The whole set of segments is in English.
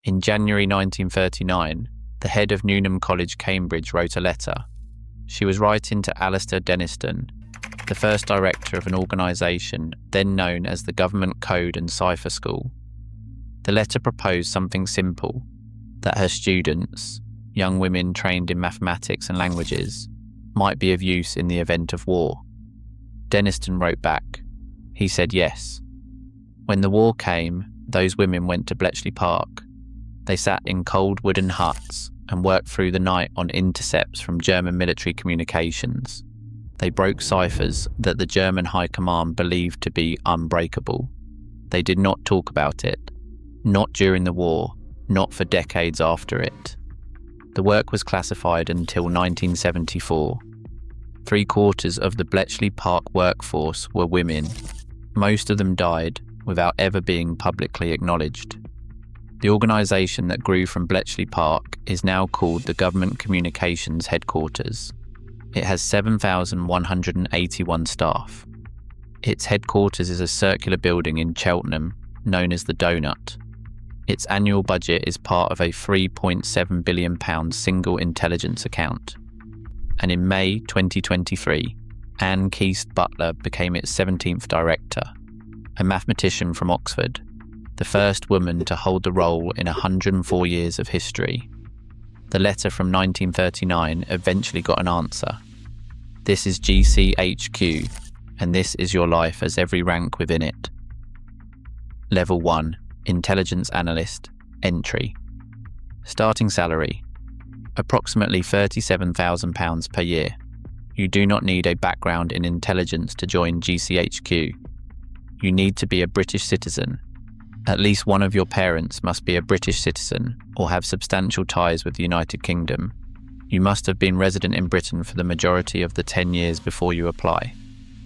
In January 1939, the head of Newnham College Cambridge wrote a letter. She was writing to Alistair Denniston, the first director of an organisation then known as the Government Code and Cipher School. The letter proposed something simple, that her students, young women trained in mathematics and languages, might be of use in the event of war. Denniston wrote back. He said yes. When the war came, those women went to Bletchley Park. They sat in cold wooden huts and worked through the night on intercepts from German military communications. They broke ciphers that the German High Command believed to be unbreakable. They did not talk about it, not during the war, not for decades after it. The work was classified until 1974. 3/4 of the Bletchley Park workforce were women. Most of them died without ever being publicly acknowledged. The organisation that grew from Bletchley Park is now called the Government Communications Headquarters. It has 7,181 staff. Its headquarters is a circular building in Cheltenham known as the Doughnut. Its annual budget is part of a £3.7 billion single intelligence account. And in May 2023, Anne Keast-Butler became its 17th director, a mathematician from Oxford, the first woman to hold the role in 104 years of history. The letter from 1939 eventually got an answer. This is GCHQ, and this is your life as every rank within it. Level 1, Intelligence Analyst, Entry. Starting salary, approximately £37,000 per year. You do not need a background in intelligence to join GCHQ. You need to be a British citizen. At least one of your parents must be a British citizen or have substantial ties with the United Kingdom. You must have been resident in Britain for the majority of the 10 years before you apply.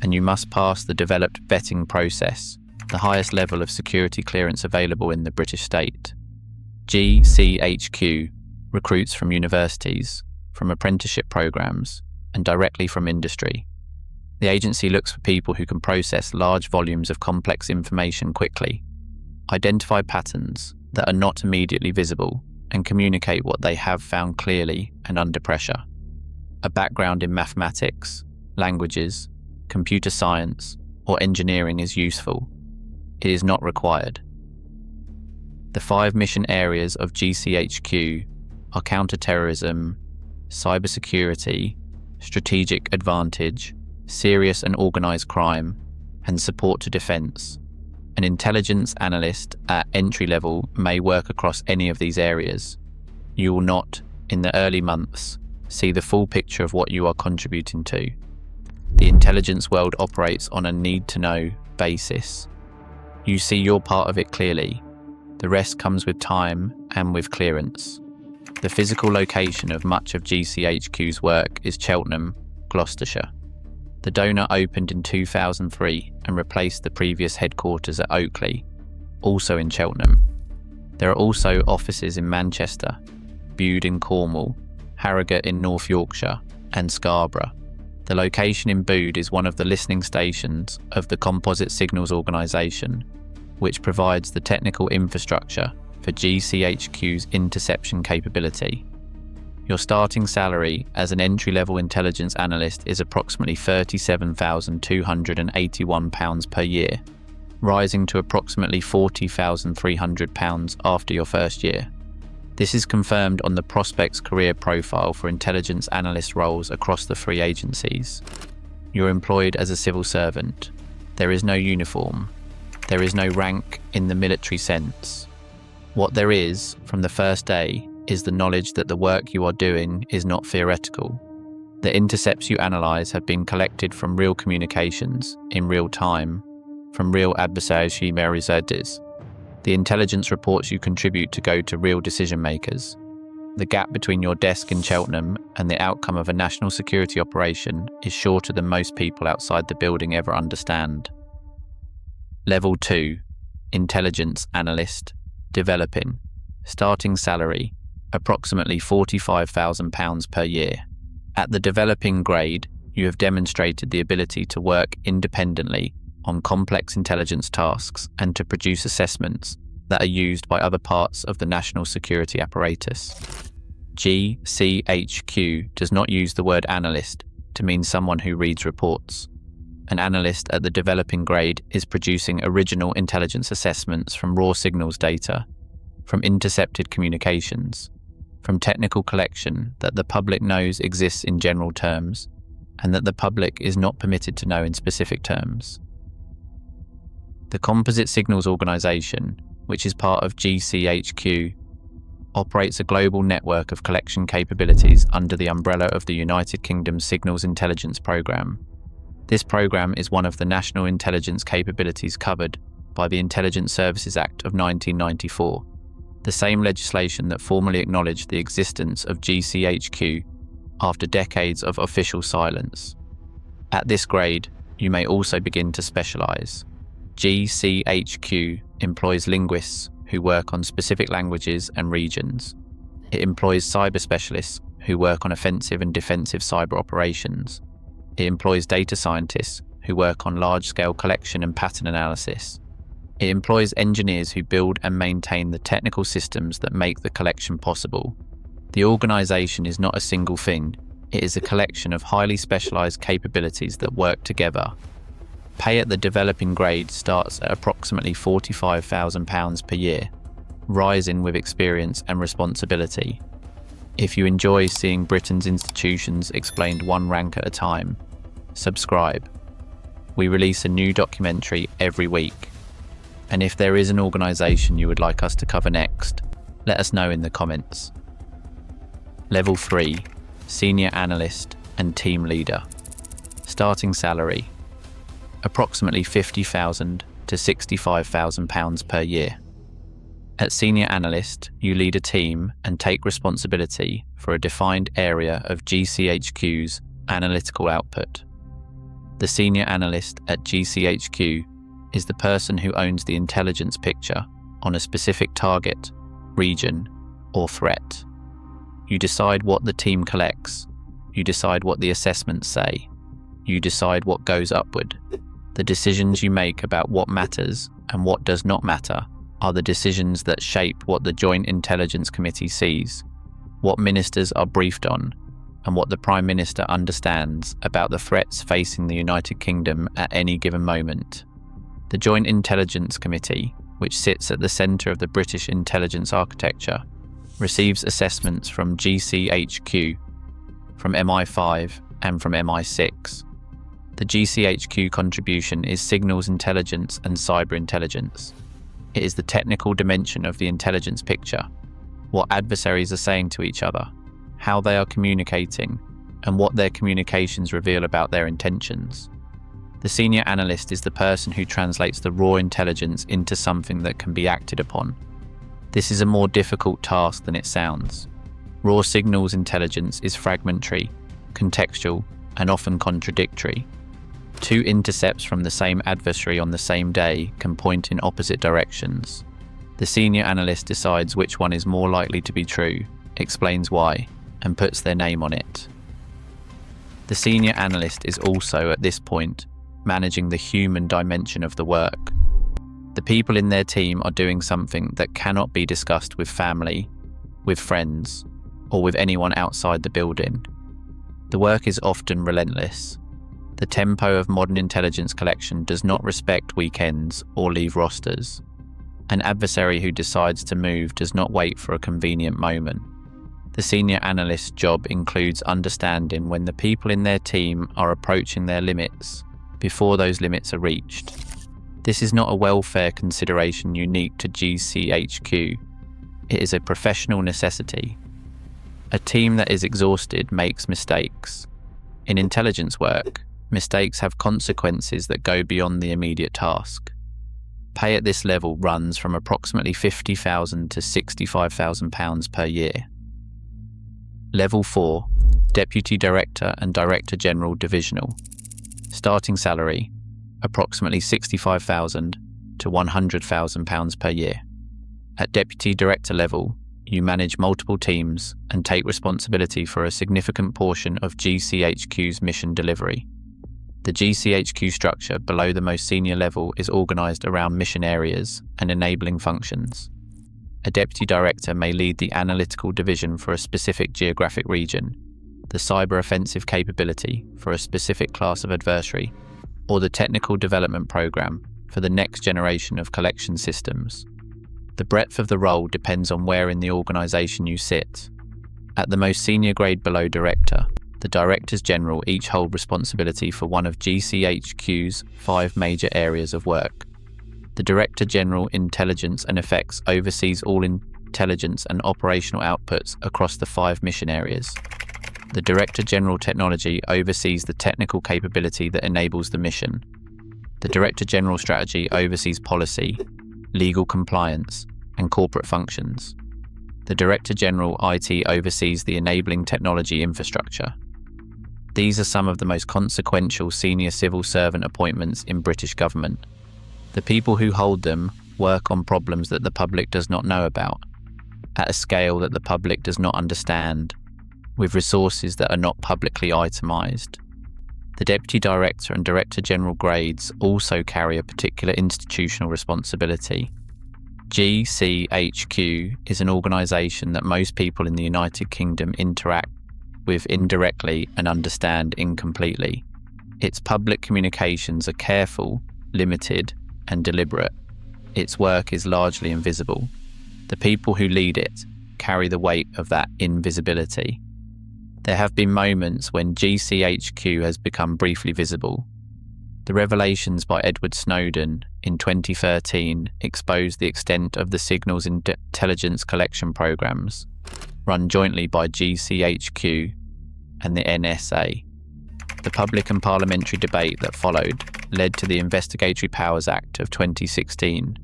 And you must pass the developed vetting process, the highest level of security clearance available in the British state. GCHQ recruits from universities, from apprenticeship programs, and directly from industry. The agency looks for people who can process large volumes of complex information quickly, identify patterns that are not immediately visible, and communicate what they have found clearly and under pressure. A background in mathematics, languages, computer science, or engineering is useful. It is not required. The 5 mission areas of GCHQ are counter-terrorism, cybersecurity, strategic advantage, serious and organised crime, and support to defence. An intelligence analyst at entry level may work across any of these areas. You will not, in the early months, see the full picture of what you are contributing to. The intelligence world operates on a need-to-know basis. You see your part of it clearly. The rest comes with time and with clearance. The physical location of much of GCHQ's work is Cheltenham, Gloucestershire. The Doughnut opened in 2003 and replaced the previous headquarters at Oakley, also in Cheltenham. There are also offices in Manchester, Bude in Cornwall, Harrogate in North Yorkshire, and Scarborough. The location in Bude is one of the listening stations of the Composite Signals organisation, which provides the technical infrastructure for GCHQ's interception capability. Your starting salary as an entry-level intelligence analyst is approximately £37,281 per year, rising to approximately £40,300 after your first year. This is confirmed on the prospects career profile for intelligence analyst roles across the 3 agencies. You're employed as a civil servant. There is no uniform. There is no rank in the military sense. What there is, from the first day, is the knowledge that the work you are doing is not theoretical. The intercepts you analyse have been collected from real communications, in real time, from real adversaries. The intelligence reports you contribute to go to real decision makers. The gap between your desk in Cheltenham and the outcome of a national security operation is shorter than most people outside the building ever understand. Level 2, Intelligence Analyst, Developing. Starting salary, approximately £45,000 per year. At the developing grade, you have demonstrated the ability to work independently on complex intelligence tasks and to produce assessments that are used by other parts of the national security apparatus. GCHQ does not use the word analyst to mean someone who reads reports. An analyst at the developing grade is producing original intelligence assessments from raw signals data, from intercepted communications, from technical collection that the public knows exists in general terms, and that the public is not permitted to know in specific terms. The Composite Signals Organisation, which is part of GCHQ, operates a global network of collection capabilities under the umbrella of the United Kingdom's Signals Intelligence Programme. This programme is one of the national intelligence capabilities covered by the Intelligence Services Act of 1994, the same legislation that formally acknowledged the existence of GCHQ after decades of official silence. At this grade, you may also begin to specialise. GCHQ employs linguists who work on specific languages and regions. It employs cyber specialists who work on offensive and defensive cyber operations. It employs data scientists who work on large-scale collection and pattern analysis. It employs engineers who build and maintain the technical systems that make the collection possible. The organisation is not a single thing. It is a collection of highly specialised capabilities that work together. Pay at the developing grade starts at approximately £45,000 per year, rising with experience and responsibility. If you enjoy seeing Britain's institutions explained one rank at a time, subscribe. We release a new documentary every week. And if there is an organisation you would like us to cover next, let us know in the comments. Level 3, Senior Analyst and Team Leader. Starting salary, approximately £50,000 to £65,000 per year. At Senior Analyst, you lead a team and take responsibility for a defined area of GCHQ's analytical output. The Senior Analyst at GCHQ is the person who owns the intelligence picture on a specific target, region, or threat. You decide what the team collects. You decide what the assessments say. You decide what goes upward. The decisions you make about what matters and what does not matter are the decisions that shape what the Joint Intelligence Committee sees, what ministers are briefed on, and what the Prime Minister understands about the threats facing the United Kingdom at any given moment. The Joint Intelligence Committee, which sits at the centre of the British intelligence architecture, receives assessments from GCHQ, from MI5 and from MI6. The GCHQ contribution is signals intelligence and cyber intelligence. It is the technical dimension of the intelligence picture, what adversaries are saying to each other, how they are communicating, and what their communications reveal about their intentions. The senior analyst is the person who translates the raw intelligence into something that can be acted upon. This is a more difficult task than it sounds. Raw signals intelligence is fragmentary, contextual, and often contradictory. Two intercepts from the same adversary on the same day can point in opposite directions. The senior analyst decides which one is more likely to be true, explains why, and puts their name on it. The senior analyst is also, at this point, managing the human dimension of the work. The people in their team are doing something that cannot be discussed with family, with friends, or with anyone outside the building. The work is often relentless. The tempo of modern intelligence collection does not respect weekends or leave rosters. An adversary who decides to move does not wait for a convenient moment. The senior analyst's job includes understanding when the people in their team are approaching their limits before those limits are reached. This is not a welfare consideration unique to GCHQ. It is a professional necessity. A team that is exhausted makes mistakes. In intelligence work, mistakes have consequences that go beyond the immediate task. Pay at this level runs from approximately £50,000 to £65,000 per year. Level 4, Deputy Director and Director General Divisional. Starting salary, approximately £65,000 to £100,000 per year. At Deputy Director level, you manage multiple teams and take responsibility for a significant portion of GCHQ's mission delivery. The GCHQ structure below the most senior level is organised around mission areas and enabling functions. A deputy director may lead the analytical division for a specific geographic region, the cyber offensive capability for a specific class of adversary, or the technical development program for the next generation of collection systems. The breadth of the role depends on where in the organisation you sit. At the most senior grade below director, the Directors General each hold responsibility for one of GCHQ's 5 major areas of work. The Director General Intelligence and Effects oversees all intelligence and operational outputs across the 5 mission areas. The Director General Technology oversees the technical capability that enables the mission. The Director General Strategy oversees policy, legal compliance, and corporate functions. The Director General IT oversees the enabling technology infrastructure. These are some of the most consequential senior civil servant appointments in British government. The people who hold them work on problems that the public does not know about, at a scale that the public does not understand, with resources that are not publicly itemised. The Deputy Director and Director General grades also carry a particular institutional responsibility. GCHQ is an organisation that most people in the United Kingdom interact with indirectly and understand incompletely. Its public communications are careful, limited, and deliberate. Its work is largely invisible. The people who lead it carry the weight of that invisibility. There have been moments when GCHQ has become briefly visible. The revelations by Edward Snowden in 2013 exposed the extent of the signals intelligence collection programs run jointly by GCHQ and the NSA. The public and parliamentary debate that followed led to the Investigatory Powers Act of 2016,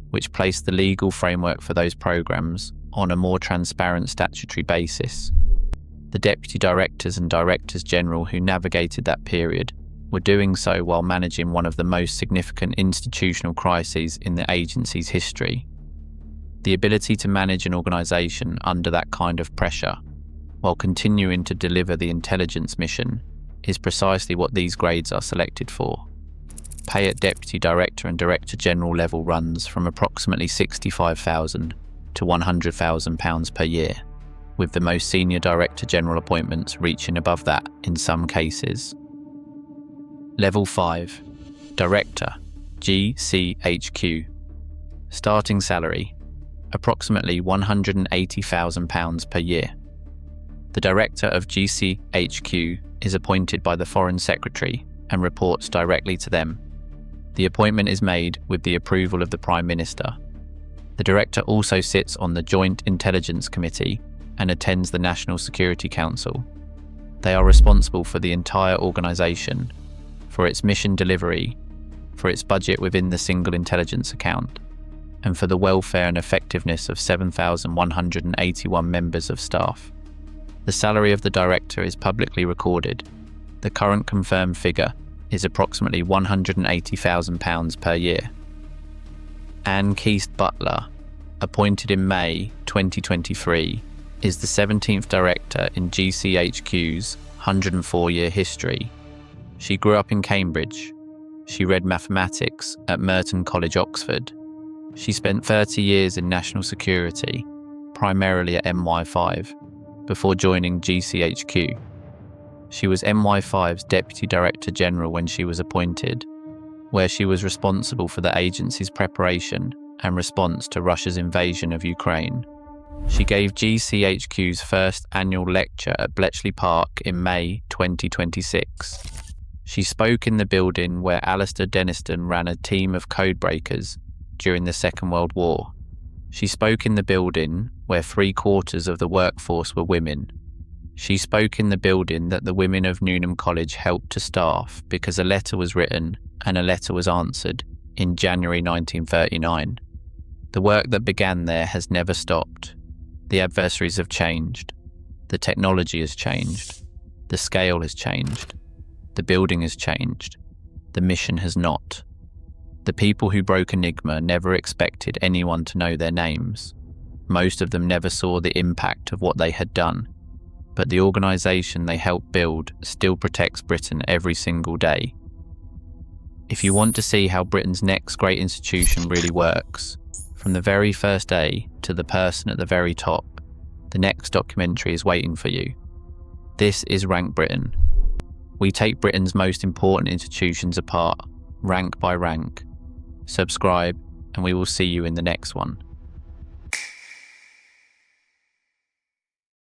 which placed the legal framework for those programs on a more transparent statutory basis. The deputy directors and directors general who navigated that period were doing so while managing one of the most significant institutional crises in the agency's history. The ability to manage an organisation under that kind of pressure, while continuing to deliver the intelligence mission, is precisely what these grades are selected for. Pay at Deputy Director and Director General level runs from approximately £65,000 to £100,000 per year, with the most senior Director General appointments reaching above that in some cases. Level 5. Director, GCHQ. Starting salary, approximately £180,000 per year. The Director of GCHQ is appointed by the Foreign Secretary and reports directly to them. The appointment is made with the approval of the Prime Minister. The Director also sits on the Joint Intelligence Committee and attends the National Security Council. They are responsible for the entire organisation, for its mission delivery, for its budget within the single intelligence account, and for the welfare and effectiveness of 7,181 members of staff. The salary of the Director is publicly recorded. The current confirmed figure is approximately £180,000 per year. Anne Keast-Butler, appointed in May 2023, is the 17th Director in GCHQ's 104-year history. She grew up in Cambridge. She read mathematics at Merton College, Oxford. She spent 30 years in national security, primarily at MI5, before joining GCHQ. She was MI5's Deputy Director General when she was appointed, where she was responsible for the agency's preparation and response to Russia's invasion of Ukraine. She gave GCHQ's first annual lecture at Bletchley Park in May 2026. She spoke in the building where Alistair Denniston ran a team of codebreakers during the Second World War. She spoke in the building where 3/4 of the workforce were women. She spoke in the building that the women of Newnham College helped to staff because a letter was written and a letter was answered in January 1939. The work that began there has never stopped. The adversaries have changed. The technology has changed. The scale has changed. The building has changed. The mission has not. The people who broke Enigma never expected anyone to know their names. Most of them never saw the impact of what they had done. But the organisation they helped build still protects Britain every single day. If you want to see how Britain's next great institution really works, from the very first day to the person at the very top, the next documentary is waiting for you. This is Rank Britain. We take Britain's most important institutions apart, rank by rank. Subscribe, and we will see you in the next one.